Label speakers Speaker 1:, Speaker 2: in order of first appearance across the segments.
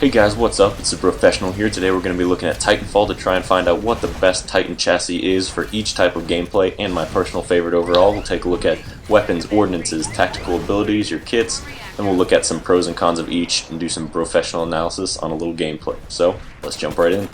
Speaker 1: Hey guys, what's up? It's the Brofessional here. Today we're going to be looking at Titanfall to try and find out what the best Titan chassis is for each type of gameplay, and my personal favorite overall. We'll take a look at weapons, ordinances, tactical abilities, your kits, and we'll look at some pros and cons of each and do some Brofessional analysis on a little gameplay. So, let's jump right in.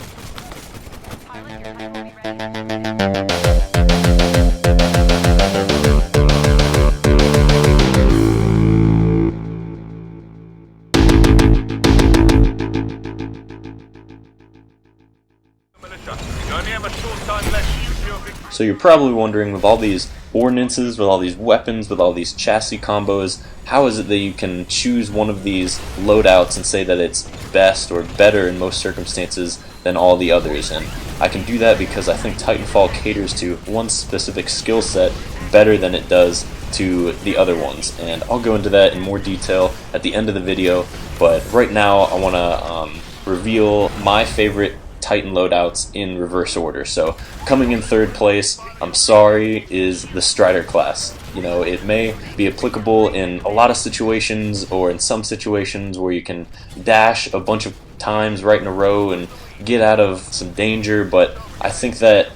Speaker 1: So you're probably wondering, with all these ordinances, with all these weapons, with all these chassis combos, how is it that you can choose one of these loadouts and say that it's best or better in most circumstances than all the others? And I can do that because I think Titanfall caters to one specific skill set better than it does to the other ones. And I'll go into that in more detail at the end of the video, but right now I want to reveal my favorite Titan loadouts in reverse order. So coming in third place, I'm sorry, is the Strider class. You know, it may be applicable in a lot of situations, or in some situations where you can dash a bunch of times right in a row and get out of some danger, but I think that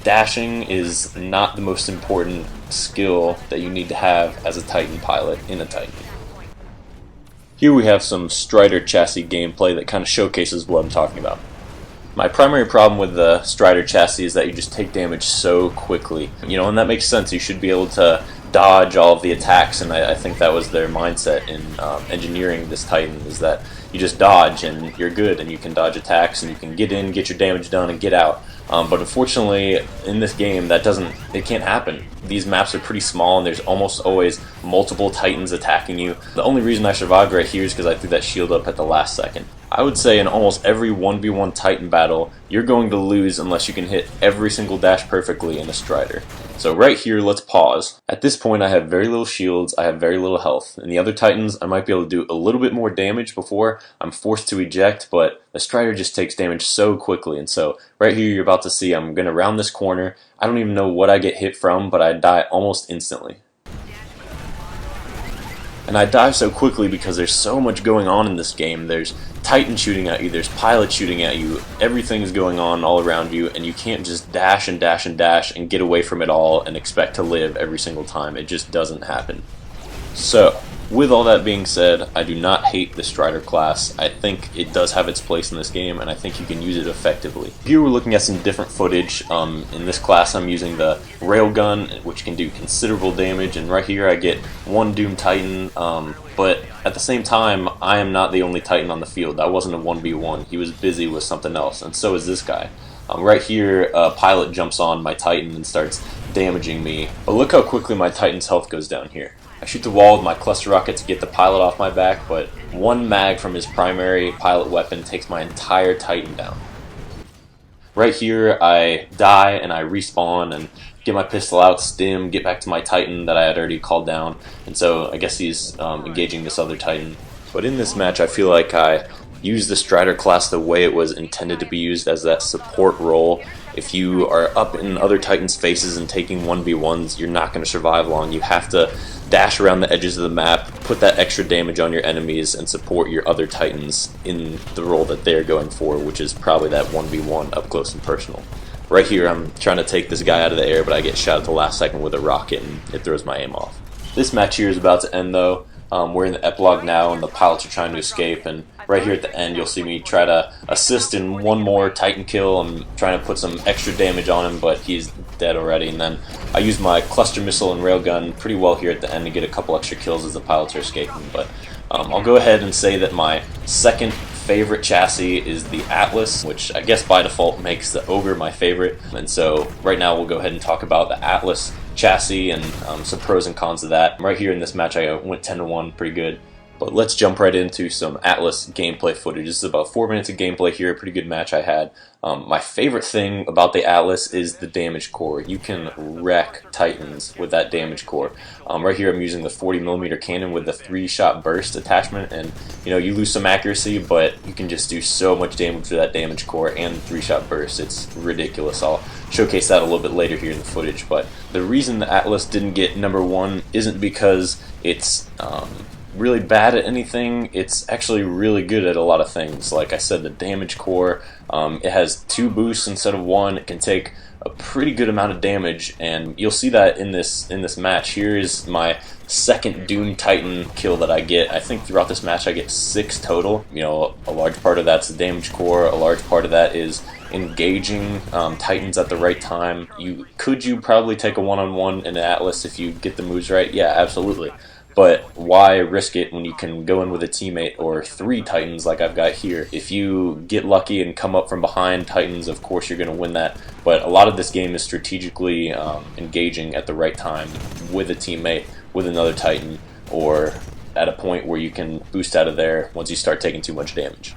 Speaker 1: dashing is not the most important skill that you need to have as a Titan pilot in a Titan. Here we have some Strider chassis gameplay that kind of showcases what I'm talking about. My primary problem with the Strider chassis is that you just take damage so quickly. You know, and that makes sense. You should be able to dodge all of the attacks, and I think that was their mindset in engineering this Titan, is that you just dodge and you're good, and you can dodge attacks, and you can get in, get your damage done, and get out. But unfortunately, in this game, it can't happen. These maps are pretty small, and there's almost always multiple Titans attacking you. The only reason I survived right here is because I threw that shield up at the last second. I would say in almost every 1v1 Titan battle, you're going to lose unless you can hit every single dash perfectly in a Strider. So right here, let's pause. At this point, I have very little shields, I have very little health. In the other Titans, I might be able to do a little bit more damage before I'm forced to eject, but the Strider just takes damage so quickly. And so right here, you're about to see I'm going to round this corner. I don't even know what I get hit from, but I die almost instantly. And I die so quickly because there's so much going on in this game. There's Titan shooting at you, there's pilots shooting at you, everything is going on all around you, and you can't just dash and dash and dash and get away from it all and expect to live every single time. It just doesn't happen. So, with all that being said, I do not hate the Strider class. I think it does have its place in this game, and I think you can use it effectively. Here we're looking at some different footage. In this class I'm using the Railgun, which can do considerable damage, and right here I get one Doom Titan, but at the same time, I am not the only Titan on the field. That wasn't a 1v1. He was busy with something else, and so is this guy. Right here, a pilot jumps on my Titan and starts damaging me, but look how quickly my Titan's health goes down here. I shoot the wall with my cluster rocket to get the pilot off my back, but one mag from his primary pilot weapon takes my entire Titan down. Right here, I die and I respawn and get my pistol out, stim, get back to my Titan that I had already called down, and so I guess he's engaging this other Titan. But in this match, I feel like I used the Strider class the way it was intended to be used, as that support role. If you are up in other Titans' faces and taking 1v1s, you're not going to survive long. You have to dash around the edges of the map, put that extra damage on your enemies, and support your other Titans in the role that they're going for, which is probably that 1v1 up close and personal. Right here, I'm trying to take this guy out of the air, but I get shot at the last second with a rocket, and it throws my aim off. This match here is about to end, though. We're in the epilogue now, and the pilots are trying to escape, and right here at the end you'll see me try to assist in one more Titan kill. I'm trying to put some extra damage on him, but he's dead already, and then I use my cluster missile and railgun pretty well here at the end to get a couple extra kills as the pilots are escaping. But I'll go ahead and say that my second favorite chassis is the Atlas, which I guess by default makes the Ogre my favorite. And so right now we'll go ahead and talk about the Atlas chassis and some pros and cons of that. Right here in this match I went 10-1, pretty good. But let's jump right into some Atlas gameplay footage. This is about 4 minutes of gameplay here, a pretty good match I had. My favorite thing about the Atlas is the damage core. You can wreck Titans with that damage core. Right here I'm using the 40mm cannon with the 3-shot burst attachment, and you know, you lose some accuracy, but you can just do so much damage with that damage core and 3-shot burst. It's ridiculous. I'll showcase that a little bit later here in the footage, but the reason the Atlas didn't get #1 isn't because it's really bad at anything, it's actually really good at a lot of things. Like I said, the damage core, it has 2 boosts instead of 1. It can take a pretty good amount of damage, and you'll see that in this match. Here is my second Doom Titan kill that I get. I think throughout this match I get 6 total. You know, a large part of that's the damage core, a large part of that is engaging Titans at the right time. Could you probably take a one-on-one in an Atlas if you get the moves right? Yeah, absolutely. But why risk it when you can go in with a teammate or 3 Titans like I've got here? If you get lucky and come up from behind Titans, of course you're going to win that. But a lot of this game is strategically engaging at the right time with a teammate, with another Titan, or at a point where you can boost out of there once you start taking too much damage.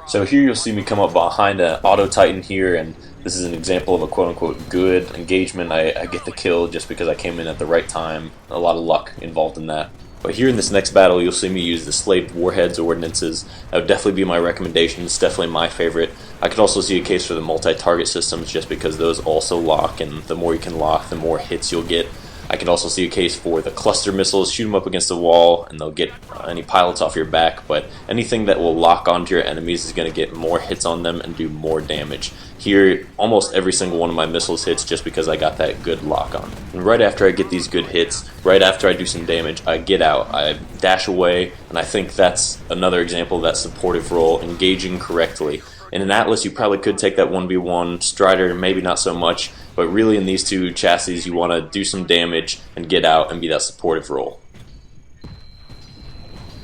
Speaker 1: So here you'll see me come up behind an auto Titan here, and this is an example of a quote-unquote good engagement. I get the kill just because I came in at the right time. A lot of luck involved in that. But here in this next battle, you'll see me use the Slaved Warheads ordinances. That would definitely be my recommendation. It's definitely my favorite. I could also see a case for the multi-target systems just because those also lock, and the more you can lock, the more hits you'll get. I could also see a case for the cluster missiles. Shoot them up against the wall and they'll get any pilots off your back, but anything that will lock onto your enemies is going to get more hits on them and do more damage. Here, almost every single one of my missiles hits just because I got that good lock on. And right after I get these good hits, right after I do some damage, I get out, I dash away, and I think that's another example of that supportive role, engaging correctly. In an Atlas, you probably could take that 1v1, Strider, maybe not so much, but really in these 2 chassis, you want to do some damage and get out and be that supportive role.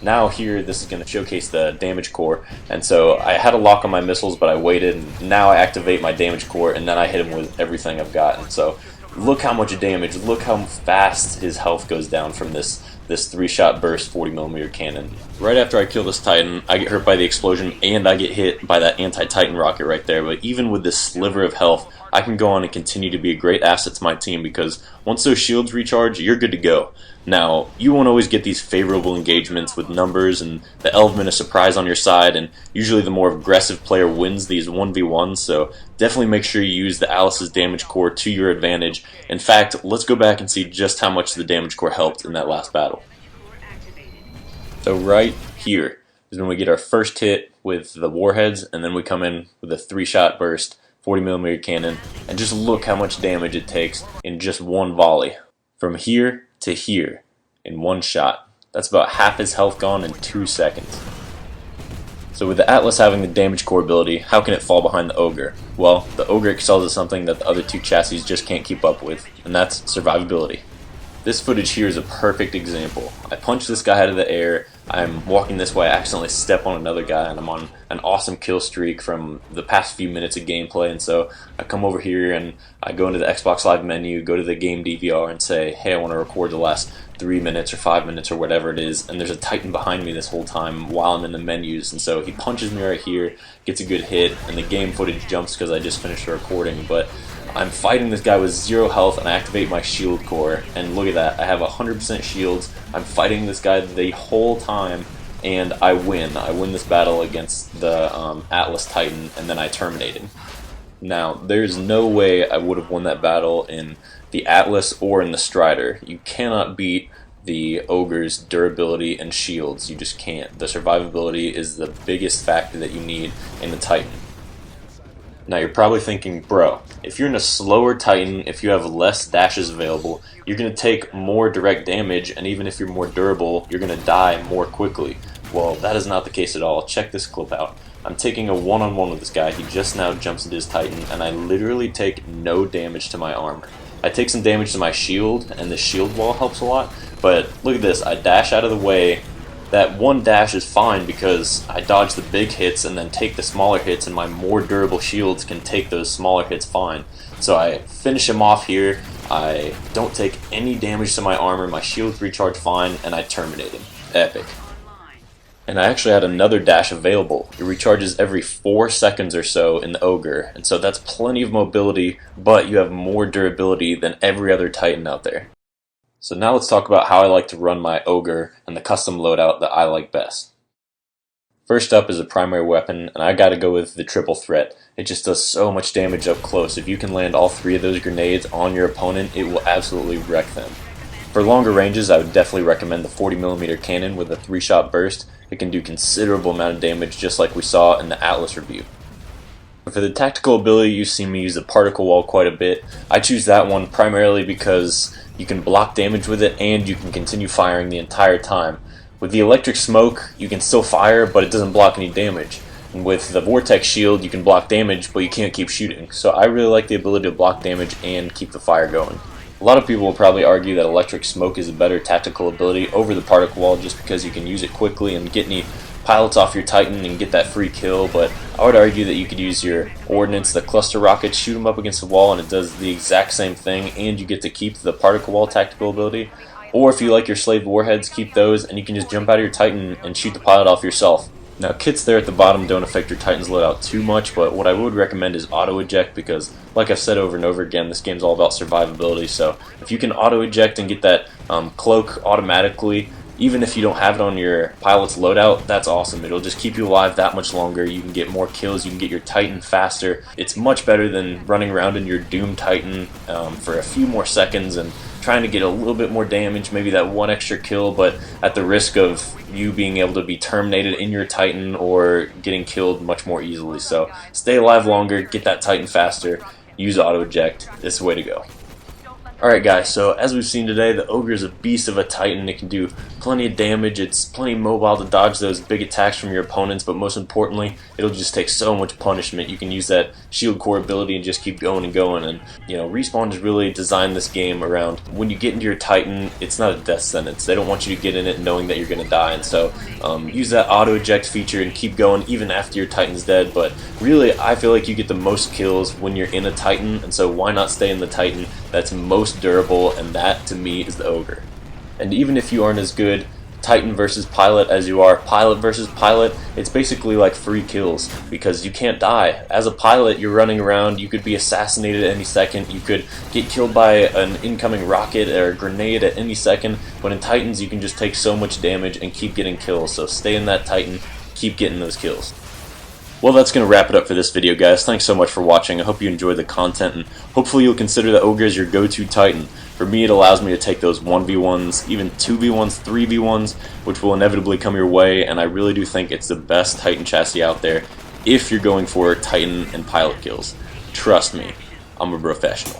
Speaker 1: Now here, this is going to showcase the damage core, and so I had a lock on my missiles, but I waited, and now I activate my damage core, and then I hit him with everything I've got. And so look how much damage, look how fast his health goes down from this 3-shot burst 40mm cannon. Right after I kill this Titan, I get hurt by the explosion and I get hit by that anti-Titan rocket right there. But even with this sliver of health, I can go on and continue to be a great asset to my team because once those shields recharge, you're good to go. Now, you won't always get these favorable engagements with numbers and the element of surprise on your side, and usually the more aggressive player wins these 1v1s, so definitely make sure you use the Alice's damage core to your advantage. In fact, let's go back and see just how much the damage core helped in that last battle. So right here is when we get our first hit with the warheads, and then we come in with a 3-shot burst 40mm cannon, and just look how much damage it takes in just one volley. From here to here in one shot. That's about half his health gone in 2 seconds. So with the Atlas having the damage core ability, how can it fall behind the Ogre? Well, the Ogre excels at something that the other 2 chassis just can't keep up with, and that's survivability. This footage here is a perfect example. I punch this guy out of the air, I'm walking this way, I accidentally step on another guy, and I'm on an awesome kill streak from the past few minutes of gameplay, and so I come over here and I go into the Xbox Live menu, go to the game DVR and say, hey, I want to record the last 3 minutes or 5 minutes or whatever it is, and there's a Titan behind me this whole time while I'm in the menus, and so he punches me right here, gets a good hit, and the game footage jumps because I just finished the recording, but I'm fighting this guy with 0 health and I activate my shield core, and look at that, I have 100% shields, I'm fighting this guy the whole time, and I win. I win this battle against the Atlas Titan, and then I terminate him. Now, there's no way I would have won that battle in the Atlas or in the Strider. You cannot beat the Ogre's durability and shields, you just can't. The survivability is the biggest factor that you need in the Titan. Now you're probably thinking, bro, if you're in a slower Titan, if you have less dashes available, you're going to take more direct damage, and even if you're more durable, you're going to die more quickly. Well, that is not the case at all. Check this clip out. I'm taking a one-on-one with this guy. He just now jumps into his Titan, and I literally take no damage to my armor. I take some damage to my shield, and the shield wall helps a lot, but look at this. I dash out of the way. That one dash is fine because I dodge the big hits and then take the smaller hits, and my more durable shields can take those smaller hits fine. So I finish him off here, I don't take any damage to my armor, my shields recharge fine, and I terminate him. Epic. And I actually had another dash available. It recharges every 4 seconds or so in the Ogre, and so that's plenty of mobility, but you have more durability than every other Titan out there. So now let's talk about how I like to run my Ogre and the custom loadout that I like best. First up is a primary weapon, and I gotta go with the triple threat. It just does so much damage up close. If you can land all 3 of those grenades on your opponent, it will absolutely wreck them. For longer ranges, I would definitely recommend the 40mm cannon with a 3-shot burst. It can do considerable amount of damage, just like we saw in the Atlas review. For the tactical ability, you see me use the particle wall quite a bit. I choose that one primarily because you can block damage with it and you can continue firing the entire time. With the electric smoke, you can still fire, but it doesn't block any damage. And with the vortex shield, you can block damage, but you can't keep shooting. So I really like the ability to block damage and keep the fire going. A lot of people will probably argue that electric smoke is a better tactical ability over the particle wall just because you can use it quickly and get any pilots off your Titan and get that free kill, but I would argue that you could use your ordnance, the cluster rockets, shoot them up against the wall and it does the exact same thing, and you get to keep the particle wall tactical ability. Or if you like your slaved warheads, keep those and you can just jump out of your Titan and shoot the pilot off yourself. Now, kits there at the bottom don't affect your Titan's loadout too much, but what I would recommend is auto-eject because, like I've said over and over again, this game's all about survivability, so if you can auto-eject and get that cloak automatically, even if you don't have it on your pilot's loadout, that's awesome. It'll just keep you alive that much longer. You can get more kills, you can get your Titan faster. It's much better than running around in your Doom Titan for a few more seconds and trying to get a little bit more damage, maybe that one extra kill, but at the risk of you being able to be terminated in your Titan or getting killed much more easily. So stay alive longer, get that Titan faster, use auto-eject. This is the way to go. Alright guys, so as we've seen today, the Ogre is a beast of a Titan. It can do plenty of damage, it's plenty mobile to dodge those big attacks from your opponents, but most importantly, it'll just take so much punishment. You can use that shield core ability and just keep going and going, and Respawn has really designed this game around when you get into your Titan, it's not a death sentence. They don't want you to get in it knowing that you're going to die, and so use that auto-eject feature and keep going even after your Titan's dead, but really I feel like you get the most kills when you're in a Titan, and so why not stay in the Titan that's most durable, and that to me is the Ogre. And even if you aren't as good Titan versus pilot as you are pilot versus pilot, it's basically like free kills because you can't die. As a pilot, you're running around, you could be assassinated at any second, you could get killed by an incoming rocket or a grenade at any second, but in Titans you can just take so much damage and keep getting kills. So stay in that Titan, keep getting those kills. Well, that's going to wrap it up for this video, guys. Thanks so much for watching. I hope you enjoyed the content, and hopefully you'll consider the Ogre as your go-to Titan. For me, it allows me to take those 1v1s, even 2v1s, 3v1s, which will inevitably come your way, and I really do think it's the best Titan chassis out there if you're going for Titan and pilot kills. Trust me, I'm a professional.